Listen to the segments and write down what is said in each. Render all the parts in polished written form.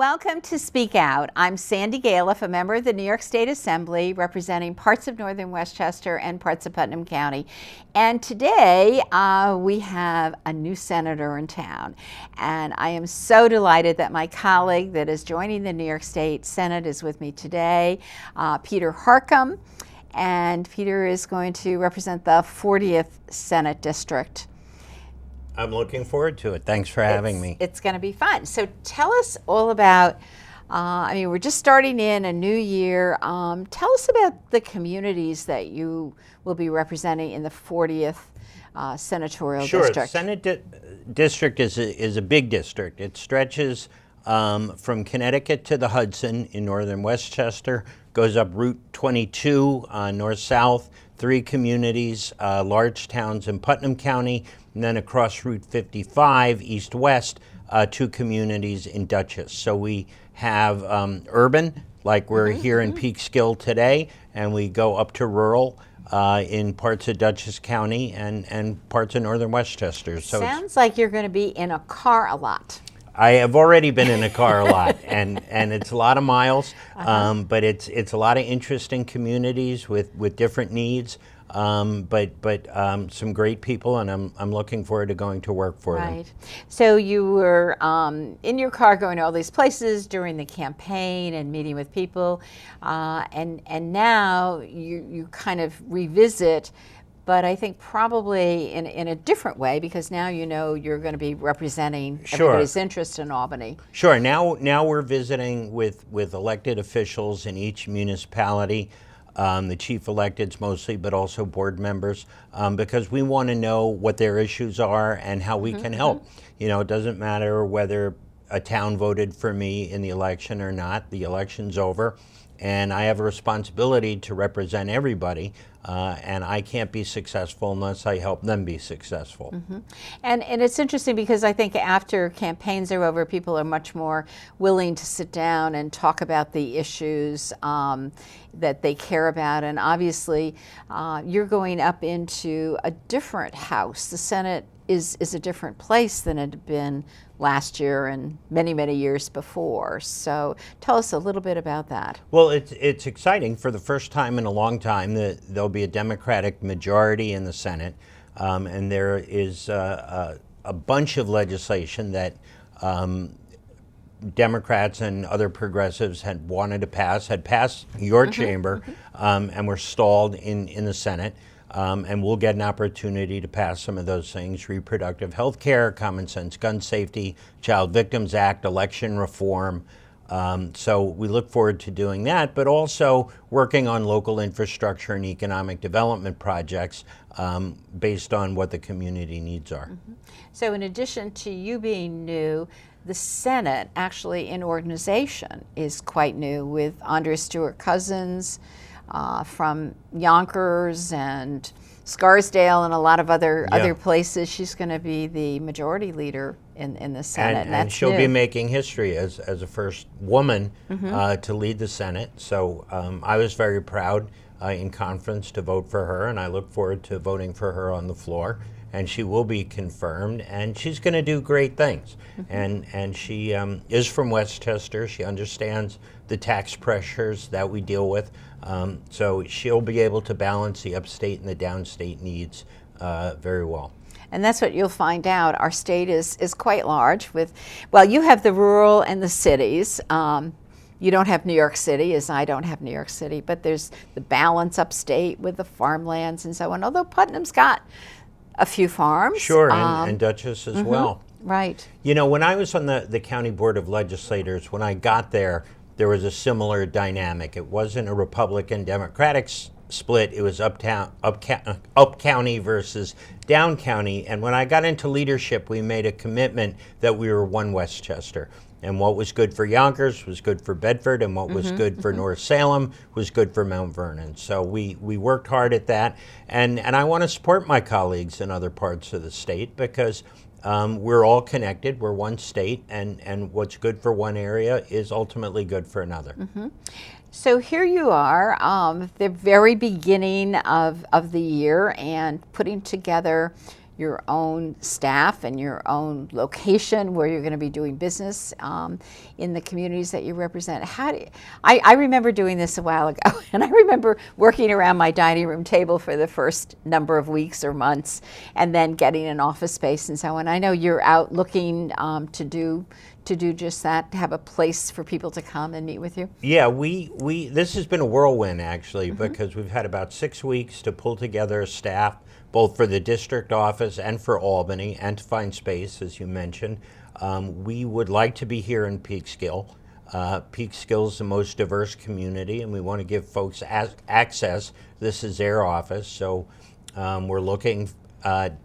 Welcome to Speak Out. I'm Sandy Galef, a member of the New York State Assembly representing parts of northern Westchester and parts of Putnam County. And today we have a new senator in town. And I am so delighted that my colleague that is joining the New York State Senate is with me today, Peter Harkham. And Peter is going to represent the 40th Senate District. I'm looking forward to it. Thanks for having me. It's going to be fun. So tell us all about, we're just starting in a new year. Tell us about the communities that you will be representing in the 40th senatorial district. Sure. Senate district is a big district. It stretches from Connecticut to the Hudson in northern Westchester, goes up Route 22 north-south, 3 communities, large towns in Putnam County, and then across Route 55 east-west, 2 communities in Dutchess. So we have urban, like we're here in Peekskill today, and we go up to rural in parts of Dutchess County and parts of northern Westchester. So sounds like you're going to be in a car a lot. I have already been in a car a lot, and it's a lot of miles, but it's a lot of interesting communities with different needs, but some great people, and I'm looking forward to going to work for them. Right. So you were in your car going to all these places during the campaign and meeting with people, and now you kind of revisit. But I think probably in a different way, because now you know you're going to be representing everybody's interest in Albany. Sure. Now we're visiting with elected officials in each municipality, the chief electeds mostly, but also board members, because we want to know what their issues are and how we can help. You know, it doesn't matter whether a town voted for me in the election or not. The election's over. And I have a responsibility to represent everybody, and I can't be successful unless I help them be successful. And it's interesting because I think after campaigns are over, people are much more willing to sit down and talk about the issues that they care about. And obviously, you're going up into a different house. The Senate is a different place than it had been last year and many, many years before. So tell us a little bit about that. Well, it's exciting. For the first time in a long time, there'll be a Democratic majority in the Senate, and there is a bunch of legislation that Democrats and other progressives had wanted to pass, had passed your chamber, and were stalled in the Senate. And we'll get an opportunity to pass some of those things: reproductive health care, common sense gun safety, Child Victims Act, election reform. So we look forward to doing that, but also working on local infrastructure and economic development projects based on what the community needs are. So in addition to you being new, the Senate actually in organization is quite new, with Andrea Stewart-Cousins from Yonkers and Scarsdale and a lot of other places. She's going to be the majority leader in the Senate. And she'll be making history as a first woman to lead the Senate. So I was very proud in conference to vote for her, and I look forward to voting for her on the floor. And she will be confirmed, and she's going to do great things. And she is from Westchester. She understands the tax pressures that we deal with. So she'll be able to balance the upstate and the downstate needs very well. And that's what you'll find out. Our state is quite large with, well, you have the rural and the cities. You don't have New York City, as I don't have New York City, but there's the balance upstate with the farmlands and so on, although Putnam's got a few farms. Sure, and Dutchess as well. Right. You know, when I was on the County Board of Legislators, when I got there was a similar dynamic. It wasn't a Republican-Democratic split. It was up county versus down county. And when I got into leadership, we made a commitment that we were one Westchester. And what was good for Yonkers was good for Bedford, and what was good for North Salem was good for Mount Vernon. So we worked hard at that. And I want to support my colleagues in other parts of the state, because we're all connected. We're one state, and what's good for one area is ultimately good for another. So here you are, the very beginning of the year, and putting together your own staff and your own location where you're going to be doing business in the communities that you represent. I remember doing this a while ago, and I remember working around my dining room table for the first number of weeks or months, and then getting an office space and so on. I know you're out looking to do just that, to have a place for people to come and meet with you. Yeah, this has been a whirlwind actually, because we've had about 6 weeks to pull together a staff, both for the district office and for Albany, and to find space, as you mentioned. We would like to be here in Peekskill. Peekskill is the most diverse community, and we want to give folks access. This is their office, so we're looking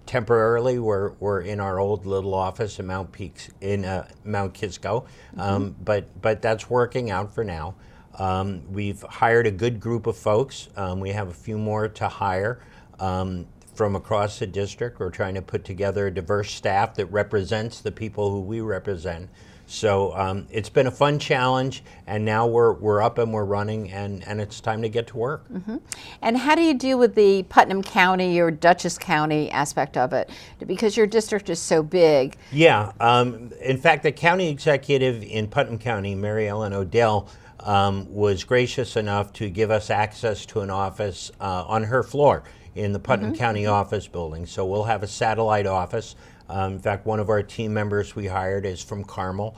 temporarily. We're in our old little office in Mount Kisco, but that's working out for now. We've hired a good group of folks. We have a few more to hire from across the district. We're trying to put together a diverse staff that represents the people who we represent. So it's been a fun challenge, and now we're up and we're running, and it's time to get to work. And how do you deal with the Putnam County or Dutchess County aspect of it? Because your district is so big. Yeah, in fact, the county executive in Putnam County, Mary Ellen Odell, was gracious enough to give us access to an office on her floor in the Putnam County office building. So we'll have a satellite office. In fact, one of our team members we hired is from Carmel,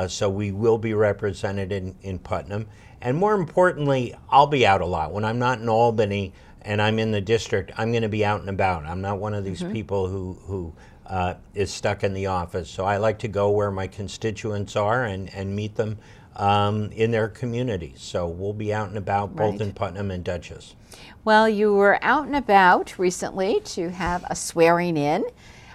so we will be represented in Putnam. And more importantly, I'll be out a lot. When I'm not in Albany and I'm in the district, I'm going to be out and about. I'm not one of these people who is stuck in the office. So I like to go where my constituents are and meet them in their communities. So we'll be out and about both in Putnam and Dutchess. Well, you were out and about recently to have a swearing in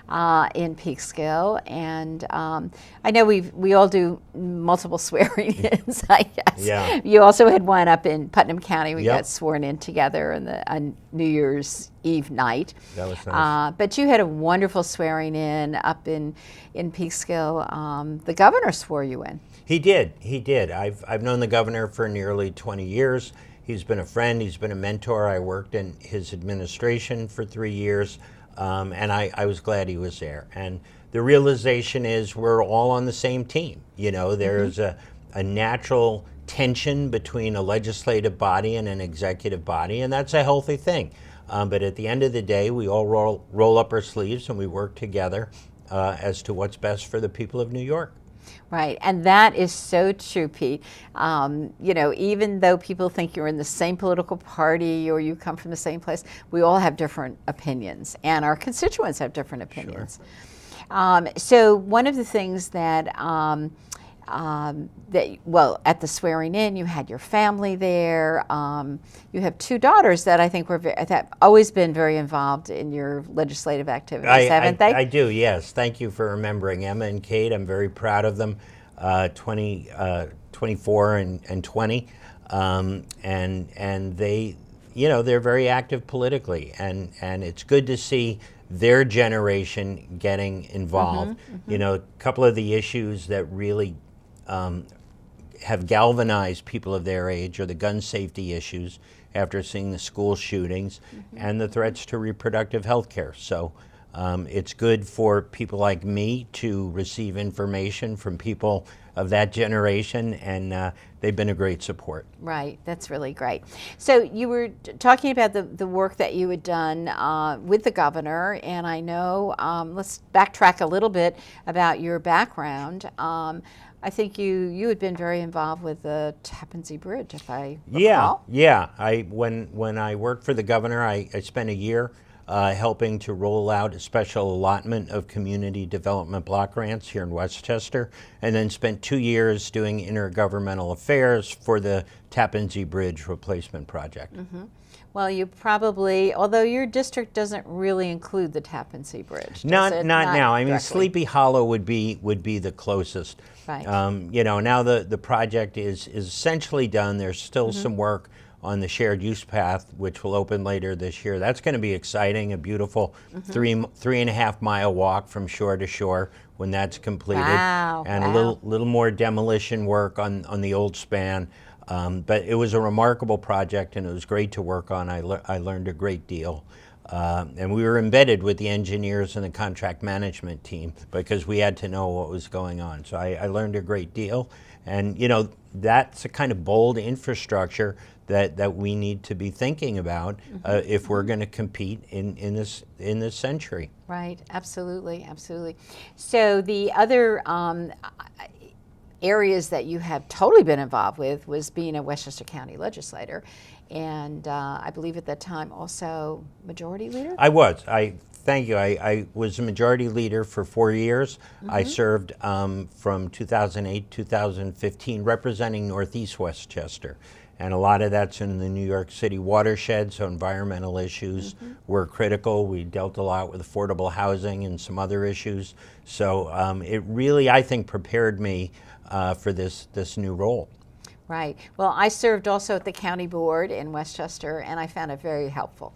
Peekskill, and I know we all do multiple swearing-ins, I guess. Yeah. You also had one up in Putnam County. We got sworn in together on New Year's Eve night. That was nice. But you had a wonderful swearing in up in Peekskill. The governor swore you in. He did. I've known the governor for nearly 20 years. He's been a friend. He's been a mentor. I worked in his administration for 3 years. And I was glad he was there. And the realization is we're all on the same team. You know, there's a natural tension between a legislative body and an executive body, and that's a healthy thing. But at the end of the day, we all roll up our sleeves and we work together as to what's best for the people of New York. Right, and that is so true, Pete. You know, even though people think you're in the same political party or you come from the same place, we all have different opinions, and our constituents have different opinions. Sure. So one of the things that at the swearing in, you had your family there. You have 2 daughters that I think have always been very involved in your legislative activities, haven't they? I do, yes. Thank you for remembering Emma and Kate. I'm very proud of them, 24 and 20. And they, you know, they're very active politically. And it's good to see their generation getting involved. You know, a couple of the issues that really have galvanized people of their age are the gun safety issues after seeing the school shootings and the threats to reproductive health care. So it's good for people like me to receive information from people of that generation, and they've been a great support. Right, that's really great. So you were talking about the work that you had done with the governor, and I know, let's backtrack a little bit about your background. I think you had been very involved with the Tappan Zee Bridge, if I recall. Yeah. When I worked for the governor, I spent a year helping to roll out a special allotment of community development block grants here in Westchester, and then spent 2 years doing intergovernmental affairs for the Tappan Zee Bridge replacement project. Well, you probably, although your district doesn't really include the Tappan Zee Bridge. Not now. I mean, directly. Sleepy Hollow would be the closest. Right. You know, now the project is essentially done. There's still some work on the shared use path, which will open later this year. That's going to be exciting. A beautiful 3.5 mile walk from shore to shore when that's completed. Wow. And a little more demolition work on the old span. But it was a remarkable project, and it was great to work on. I learned a great deal. And we were embedded with the engineers and the contract management team because we had to know what was going on. So I learned a great deal. And, that's a kind of bold infrastructure that we need to be thinking about if we're going to compete in this century. Right, absolutely, absolutely. So the other areas that you have totally been involved with was being a Westchester County legislator, and I believe at that time also majority leader? I was. Thank you. I was a majority leader for 4 years. I served from 2008 2015 representing Northeast Westchester. And a lot of that's in the New York City watershed, so environmental issues were critical. We dealt a lot with affordable housing and some other issues. So it really, I think, prepared me for this new role. Right. Well, I served also at the county board in Westchester, and I found it very helpful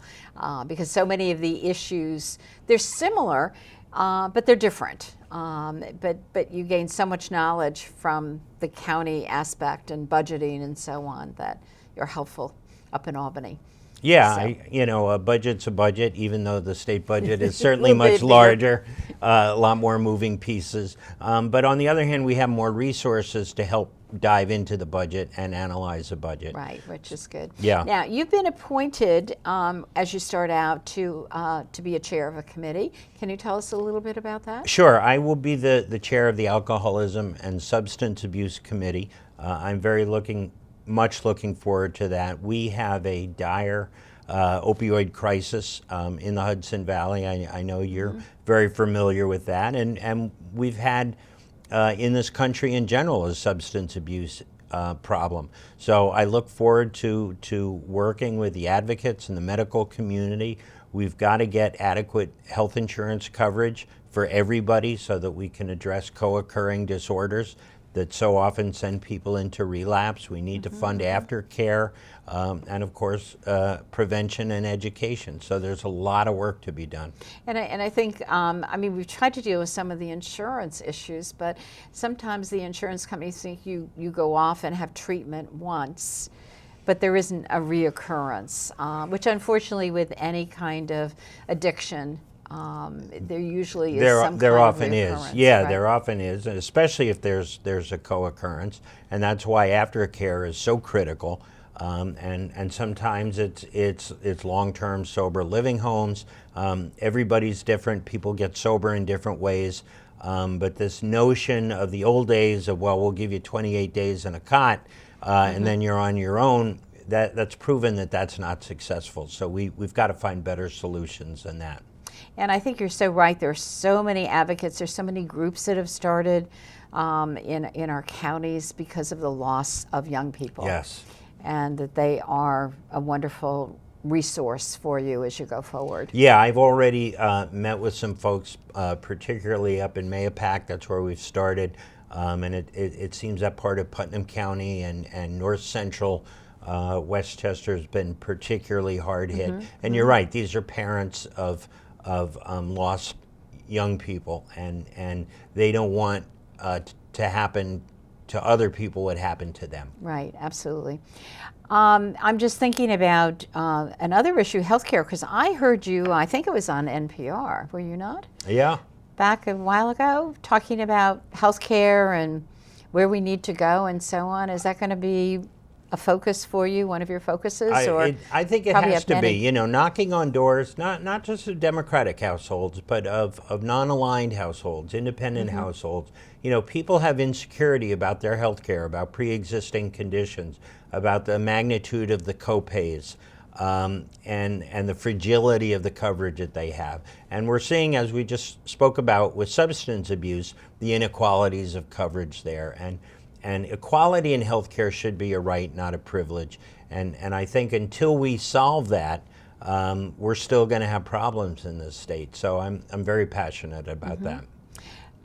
because so many of the issues, they're similar, but they're different. But you gain so much knowledge from the county aspect and budgeting and so on that you're helpful up in Albany. Yeah, So- a budget's a budget, even though the state budget is certainly much larger, a lot more moving pieces. But on the other hand, we have more resources to help dive into the budget and analyze the budget. Right, which is good. Yeah. Now, you've been appointed as you start out to be a chair of a committee. Can you tell us a little bit about that? Sure, I will be the chair of the Alcoholism and Substance Abuse Committee. I'm much looking forward to that. We have a dire opioid crisis in the Hudson Valley. I know you're very familiar with that, and we've had in this country in general a substance abuse problem. So I look forward to working with the advocates and the medical community. We've got to get adequate health insurance coverage for everybody so that we can address co-occurring disorders that so often send people into relapse. We need to fund aftercare and, of course, prevention and education. So there's a lot of work to be done. And I think, we've tried to deal with some of the insurance issues, but sometimes the insurance companies think you go off and have treatment once, but there isn't a reoccurrence, which unfortunately with any kind of addiction, there usually is some there kind often of is. reoccurrence. Yeah, right? there often is, and especially if there's a co-occurrence, and that's why aftercare is so critical. And sometimes it's long-term sober living homes. Everybody's different. People get sober in different ways. But this notion of the old days of, well, we'll give you 28 days in a cot, and then you're on your own. That's proven that that's not successful. So we've got to find better solutions than that. And I think you're so right. There are so many advocates. There's so many groups that have started in our counties because of the loss of young people. Yes. And that they are a wonderful resource for you as you go forward. Yeah, I've already met with some folks, particularly up in Mahopac. That's where we've started. And it seems that part of Putnam County and north central Westchester has been particularly hard hit. And you're right, these are parents of lost young people, and they don't want to happen to other people what happened to them. Right, absolutely. I'm just thinking about another issue, healthcare, because I heard you, I think it was on NPR, were you not? Yeah. Back a while ago, talking about healthcare and where we need to go and so on. Is that going to be a focus for you, one of your focuses? I think it probably has have to many? be, knocking on doors, not just of Democratic households, but of non-aligned households, independent households. People have insecurity about their health care, about pre-existing conditions, about the magnitude of the copays, and the fragility of the coverage that they have. And we're seeing, as we just spoke about with substance abuse, the inequalities of coverage there. And equality in healthcare should be a right, not a privilege. And I think until we solve that, we're still going to have problems in this state. So I'm very passionate about that.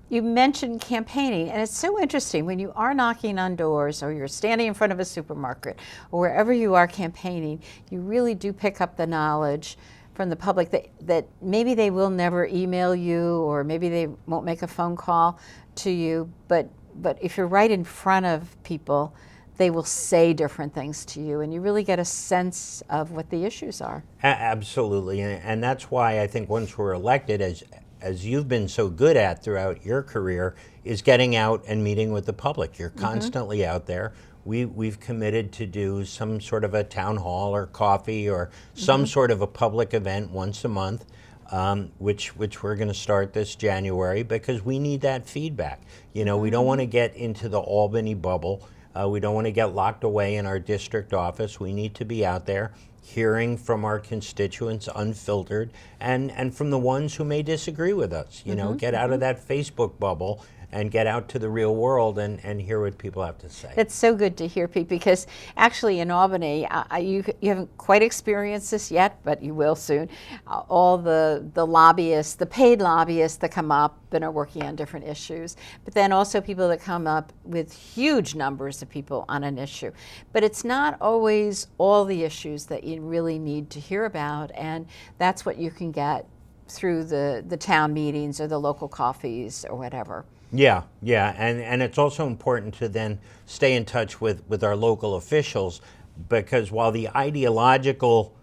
You mentioned campaigning, and it's so interesting when you are knocking on doors or you're standing in front of a supermarket or wherever you are campaigning, you really do pick up the knowledge from the public that maybe they will never email you or maybe they won't make a phone call to you, but if you're right in front of people, they will say different things to you, and you really get a sense of what the issues are. Absolutely, and that's why I think once we're elected, as you've been so good at throughout your career, is getting out and meeting with the public. You're constantly out there. We've committed to do some sort of a town hall or coffee or some sort of a public event once a month, which we're going to start this January, because we need that feedback. We don't want to get into the Albany bubble. We don't want to get locked away in our district office. We need to be out there hearing from our constituents unfiltered, and from the ones who may disagree with us. Get out of that Facebook bubble and get out to the real world and hear what people have to say. It's so good to hear, Pete, because actually in Albany, you haven't quite experienced this yet, but you will soon. All the lobbyists, the paid lobbyists that come up and are working on different issues, but then also people that come up with huge numbers of people on an issue. But it's not always all the issues that you really need to hear about, and that's what you can get through the town meetings or the local coffees or whatever. Yeah, and it's also important to then stay in touch with our local officials, because while the ideological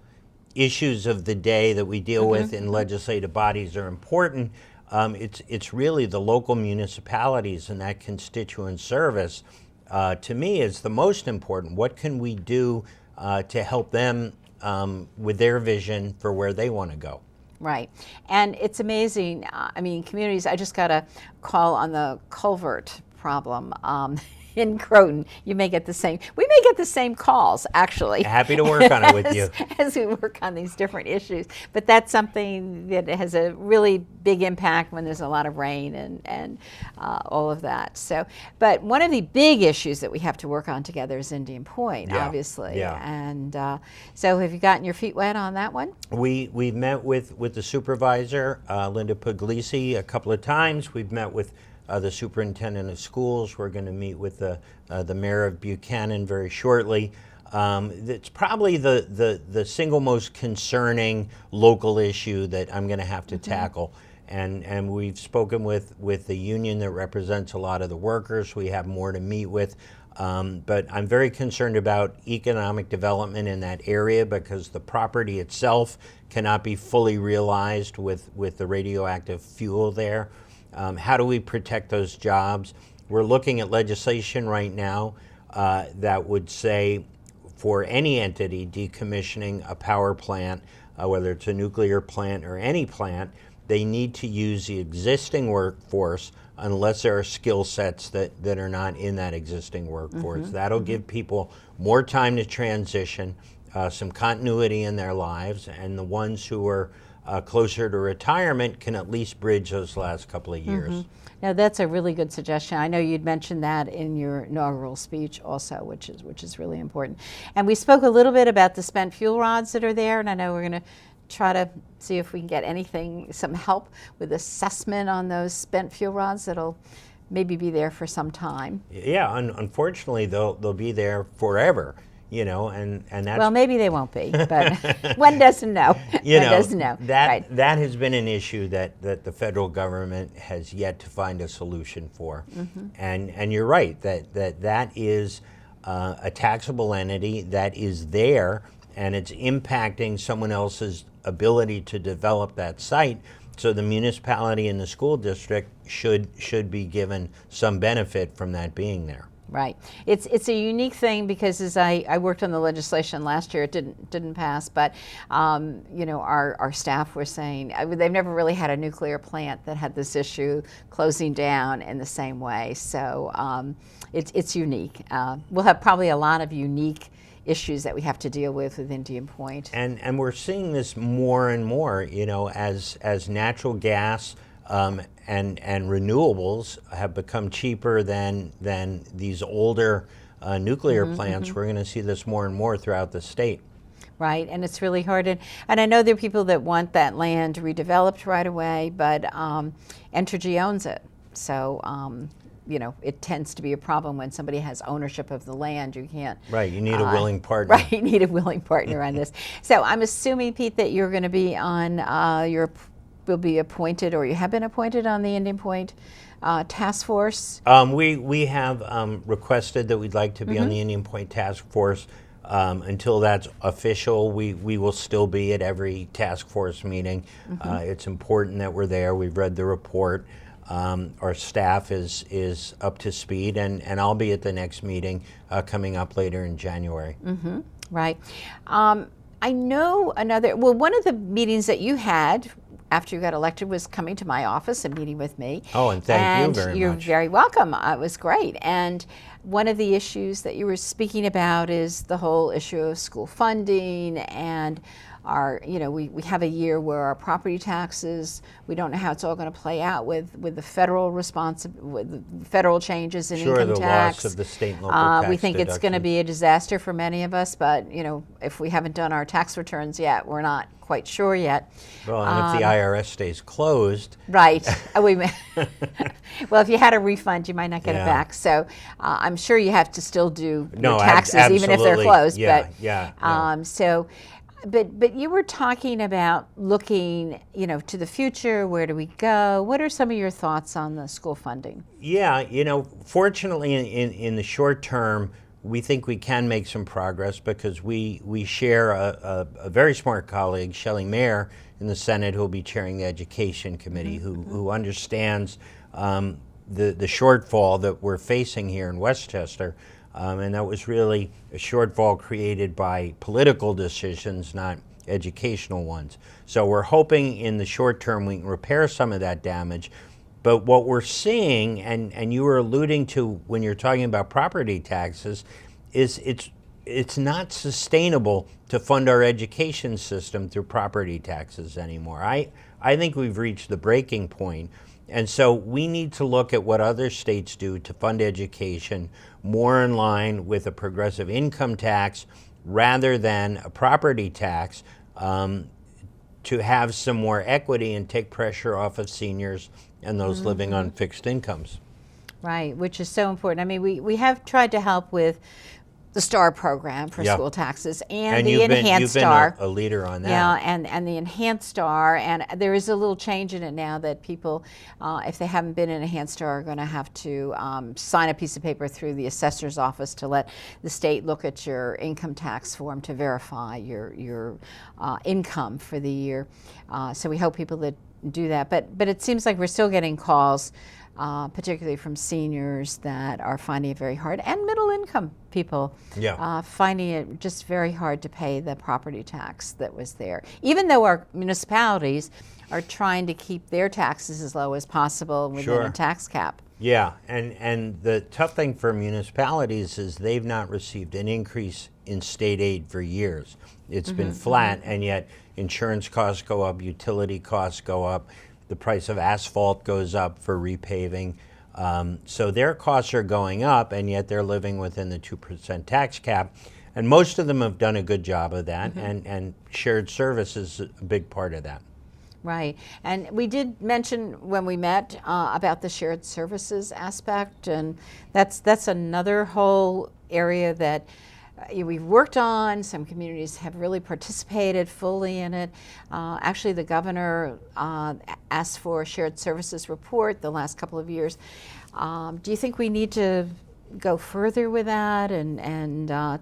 issues of the day that we deal with in legislative bodies are important, it's really the local municipalities and that constituent service, to me, is the most important. What can we do to help them with their vision for where they want to go? Right. And it's amazing. Communities, I just got a call on the culvert problem in Croton. We may get the same calls, actually. Happy to work on it with you. As we work on these different issues. But that's something that has a really big impact when there's a lot of rain and all of that. But one of the big issues that we have to work on together is Indian Point, obviously. Yeah. And so have you gotten your feet wet on that one? We've met with the supervisor, Linda Puglisi, a couple of times. We've met with the superintendent of schools. We're going to meet with the mayor of Buchanan very shortly. It's probably the single most concerning local issue that I'm going to have to tackle. And we've spoken with the union that represents a lot of the workers. We have more to meet with. But I'm very concerned about economic development in that area, because the property itself cannot be fully realized with the radioactive fuel there. How do we protect those jobs? We're looking at legislation right now that would say for any entity decommissioning a power plant, whether it's a nuclear plant or any plant, they need to use the existing workforce unless there are skill sets that are not in that existing workforce. That'll give people more time to transition, some continuity in their lives, and the ones who are closer to retirement can at least bridge those last couple of years. Now that's a really good suggestion. I know you'd mentioned that in your inaugural speech also, which is really important. And we spoke a little bit about the spent fuel rods that are there, and I know we're going to try to see if we can get some help with assessment on those spent fuel rods that'll maybe be there for some time. Yeah, unfortunately they'll be there forever. And that's... Well, maybe they won't be, but one doesn't know. Doesn't know. That has been an issue that the federal government has yet to find a solution for. And you're right, that is a taxable entity that is there, and it's impacting someone else's ability to develop that site. So the municipality and the school district should be given some benefit from that being there. Right. It's a unique thing, because as I worked on the legislation last year, it didn't pass, but our staff were saying they've never really had a nuclear plant that had this issue closing down in the same way. So it's unique. We'll have probably a lot of unique issues that we have to deal with Indian Point. And we're seeing this more and more, as natural gas and renewables have become cheaper than these older nuclear plants. We're going to see this more and more throughout the state. Right, and it's really hard. And I know there are people that want that land redeveloped right away, but Entergy owns it. So, it tends to be a problem when somebody has ownership of the land. You can't. Right, you need a willing partner. Right, you need a willing partner on this. So I'm assuming, Pete, that you're going to be on will be appointed, or you have been appointed on the Indian Point task force? We have requested that we'd like to be on the Indian Point Task Force. Until that's official, we will still be at every task force meeting. It's important that we're there. We've read the report. Our staff is up to speed, and I'll be at the next meeting coming up later in January. Right. I know one of the meetings that you had after you got elected was coming to my office and meeting with me. Oh, and thank you very much. You're very welcome. It was great. And one of the issues that you were speaking about is the whole issue of school funding and we have a year where our property taxes, we don't know how it's all going to play out with the federal with the federal changes in income the tax. loss of the state and local tax we think it's going to be a disaster for many of us, but if we haven't done our tax returns yet, we're not quite sure yet. Well, and if the IRS stays closed. Right. Well, if you had a refund, you might not get it back. So I'm sure you have to still do your taxes, even if they're closed. But you were talking about looking, to the future. Where do we go? What are some of your thoughts on the school funding? Yeah, fortunately in the short term, we think we can make some progress because we share a very smart colleague, Shelley Mayer, in the Senate, who will be chairing the Education Committee, who understands the shortfall that we're facing here in Westchester. And that was really a shortfall created by political decisions, not educational ones. So we're hoping in the short term we can repair some of that damage. But what we're seeing, and you were alluding to when you're talking about property taxes, is it's not sustainable to fund our education system through property taxes anymore. I think we've reached the breaking point. And so we need to look at what other states do to fund education more in line with a progressive income tax rather than a property tax, to have some more equity and take pressure off of seniors and those living on fixed incomes. Right, which is so important. I mean, we have tried to help with the STAR program for school taxes and the Enhanced STAR. You've been a leader on that. Yeah, and the Enhanced STAR, and there is a little change in it now that people, if they haven't been in Enhanced STAR, are going to have to sign a piece of paper through the assessor's office to let the state look at your income tax form to verify your income for the year. So we hope people that do that. But it seems like we're still getting calls, particularly from seniors that are finding it very hard, and middle income people finding it just very hard to pay the property tax that was there, even though our municipalities are trying to keep their taxes as low as possible within a tax cap. Yeah, and the tough thing for municipalities is they've not received an increase in state aid for years. It's been flat, and yet insurance costs go up, utility costs go up, the price of asphalt goes up for repaving. So their costs are going up, and yet they're living within the 2% tax cap. And most of them have done a good job of that, and shared service is a big part of that. Right. And we did mention when we met about the shared services aspect, and that's another whole area that we've worked on. Some communities have really participated fully in it. Actually, the governor asked for a shared services report the last couple of years. Do you think we need to go further with that and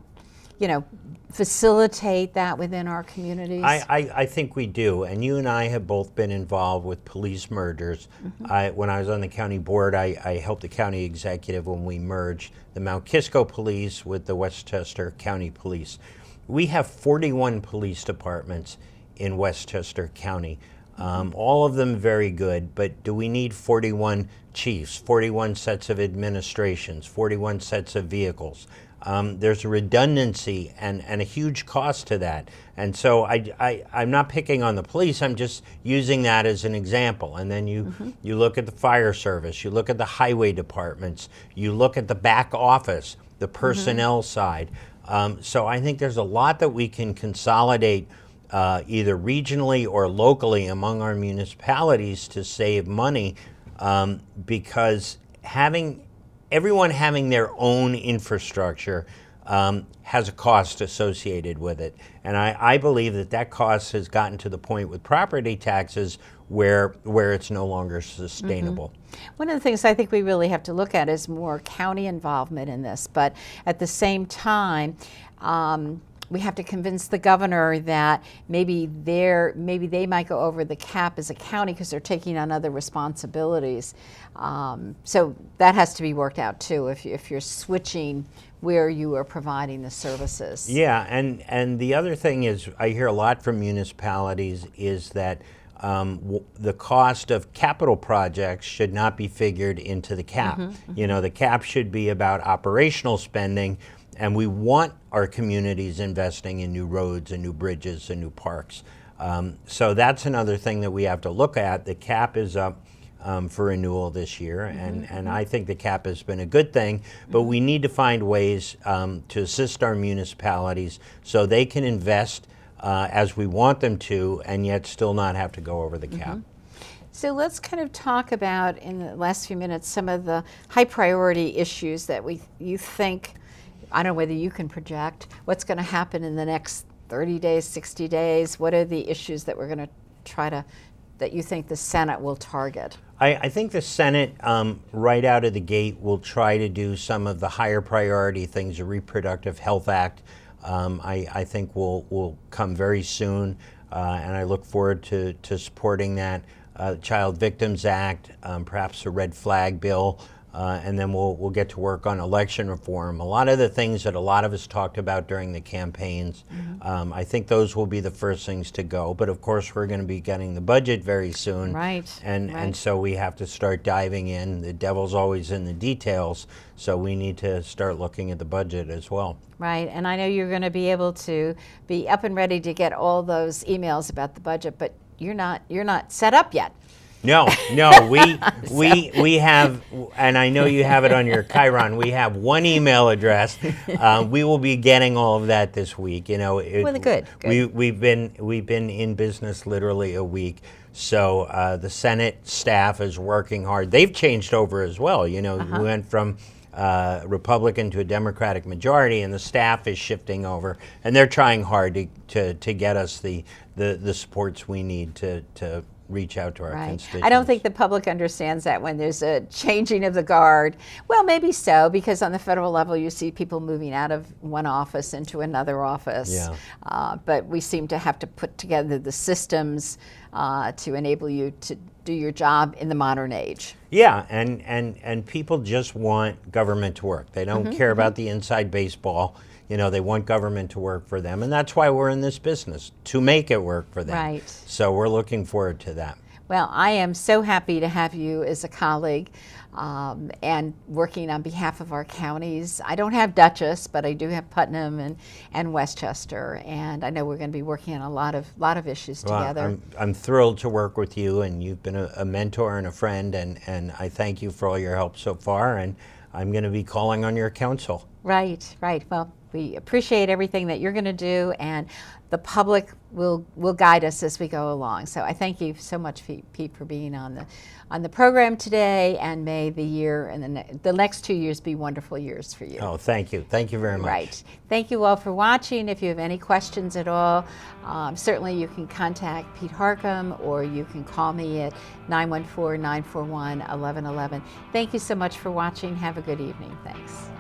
facilitate that within our communities? I think we do, and you and I have both been involved with police mergers. When I was on the county board, I helped the county executive when we merged the Mount Kisco Police with the Westchester County Police. We have 41 police departments in Westchester County. All of them very good, but do we need 41 chiefs, 41 sets of administrations, 41 sets of vehicles? There's a redundancy and a huge cost to that. And so I'm not picking on the police, I'm just using that as an example. And then you look at the fire service, you look at the highway departments, you look at the back office, the personnel side. So I think there's a lot that we can consolidate either regionally or locally among our municipalities to save money, because everyone having their own infrastructure has a cost associated with it. And I believe that cost has gotten to the point with property taxes where it's no longer sustainable. One of the things I think we really have to look at is more county involvement in this, but at the same time, we have to convince the governor that maybe they might go over the cap as a county because they're taking on other responsibilities. So that has to be worked out too if you're switching where you are providing the services. Yeah, and the other thing is I hear a lot from municipalities is that the cost of capital projects should not be figured into the cap. You know, the cap should be about operational spending, and we want our communities investing in new roads and new bridges and new parks. So that's another thing that we have to look at. The cap is up for renewal this year, and I think the cap has been a good thing, but we need to find ways to assist our municipalities so they can invest as we want them to, and yet still not have to go over the cap. So let's kind of talk about, in the last few minutes, some of the high priority issues that you think, I don't know whether you can project, what's going to happen in the next 30 days, 60 days? What are the issues that we're going to that you think the Senate will target? I think the Senate, right out of the gate, will try to do some of the higher priority things. The Reproductive Health Act, I think will come very soon, and I look forward to supporting that. Child Victims Act, perhaps a red flag bill, and then we'll get to work on election reform. A lot of the things that a lot of us talked about during the campaigns, I think those will be the first things to go. But of course, we're going to be getting the budget very soon. And so we have to start diving in. The devil's always in the details, so we need to start looking at the budget as well. Right, and I know you're going to be able to be up and ready to get all those emails about the budget, but you're not set up yet. No, we have, and I know you have it on your Chiron. We have one email address. We will be getting all of that this week. You know, good. We've been in business literally a week, so the Senate staff is working hard. They've changed over as well. You know, we went from Republican to a Democratic majority, and the staff is shifting over, and they're trying hard to get us the supports we need to reach out to our constituents. I don't think the public understands that when there's a changing of the guard. Well, maybe so, because on the federal level you see people moving out of one office into another office. Yeah. But we seem to have to put together the systems to enable you to do your job in the modern age. Yeah, and people just want government to work. They don't care about the inside baseball. You know, they want government to work for them, and that's why we're in this business, to make it work for them. Right. So we're looking forward to that. Well, I am so happy to have you as a colleague and working on behalf of our counties. I don't have Dutchess, but I do have Putnam and Westchester, and I know we're going to be working on a lot of issues together. I'm thrilled to work with you, and you've been a mentor and a friend, and I thank you for all your help so far, and I'm going to be calling on your counsel. Right. Well, we appreciate everything that you're going to do, and the public will guide us as we go along. So I thank you so much, Pete, for being on the program today, and may the year and the next 2 years be wonderful years for you. Oh, thank you. Thank you very much. Right. Thank you all for watching. If you have any questions at all, certainly you can contact Pete Harkham, or you can call me at 914-941-1111. Thank you so much for watching. Have a good evening. Thanks.